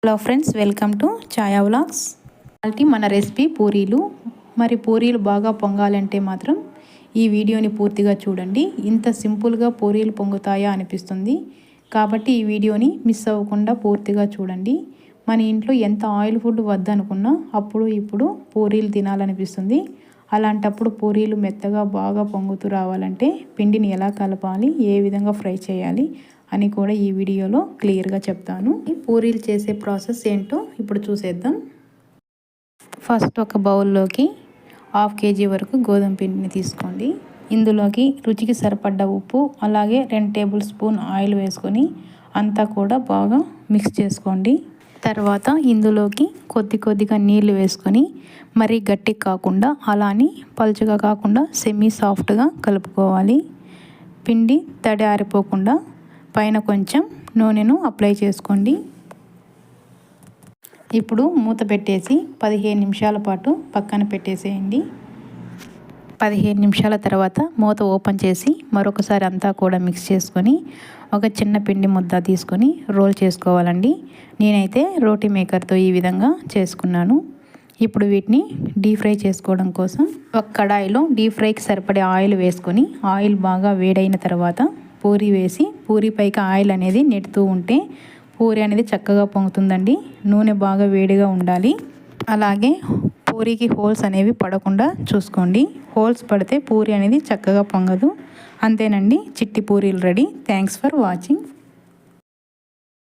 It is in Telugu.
Hello friends, welcome to Chhaya vlogs. మన రెసిపీ పూరీలు. మరి పూరీలు బాగా పొంగాలంటే మాత్రం ఈ వీడియోని పూర్తిగా చూడండి. ఇంత సింపుల్గా పూరీలు పొంగుతాయా అనిపిస్తుంది. కాబట్టి ఈ వీడియోని మిస్ అవ్వకుండా పూర్తిగా చూడండి. మన ఇంట్లో ఎంత ఆయిల్ ఫుడ్ వద్దనుకున్నా అప్పుడు ఇప్పుడు పూరీలు తినాలనిపిస్తుంది. అలాంటప్పుడు పూరీలు మెత్తగా బాగా పొంగుతూ రావాలంటే పిండిని ఎలా కలపాలి, ఏ విధంగా ఫ్రై చేయాలి అని కూడా ఈ వీడియోలో క్లియర్గా చెప్తాను. ఈ పూరీలు చేసే ప్రాసెస్ ఏంటో ఇప్పుడు చూసేద్దాం. ఫస్ట్ ఒక బౌల్లోకి 1/2 kg వరకు గోధుమ పిండిని తీసుకోండి. ఇందులోకి రుచికి సరిపడ్డ ఉప్పు, అలాగే 2 టేబుల్ స్పూన్ ఆయిల్ వేసుకొని అంతా కూడా బాగా మిక్స్ చేసుకోండి. తర్వాత ఇందులోకి కొద్దిగా నీళ్లు వేసుకొని మరీ గట్టి కాకుండా అలానే పలుచగా కాకుండా సెమీ సాఫ్ట్గా కలుపుకోవాలి. పిండి తడి ఆరిపోకుండా పైన కొంచెం నూనెను అప్లై చేసుకోండి. ఇప్పుడు మూత పెట్టేసి 15 నిమిషాల పాటు పక్కన పెట్టేసేయండి. 15 నిమిషాల తర్వాత మూత ఓపెన్ చేసి మరొకసారి అంతా కూడా మిక్స్ చేసుకొని ఒక చిన్న పిండి ముద్ద తీసుకొని రోల్ చేసుకోవాలండి. నేనైతే రోటీ మేకర్తో ఈ విధంగా చేసుకున్నాను. ఇప్పుడు వీటిని డీప్ ఫ్రై చేసుకోవడం కోసం ఒక కడాయిలో డీప్ ఫ్రైకి సరిపడే ఆయిల్ వేసుకొని ఆయిల్ బాగా వేడైన తర్వాత పూరి వేసి పూరి పైకి ఆయిల్ అనేది నెడుతూ ఉంటే పూరి అనేది చక్కగా పొంగుతుందండి. నూనె బాగా వేడిగా ఉండాలి. అలాగే పూరికి హోల్స్ అనేవి పడకుండా చూసుకోండి. హోల్స్ పడితే పూరి అనేది చక్కగా పొంగదు. అంతేనండి, చిట్టి పూరీలు రెడీ. Thanks for watching.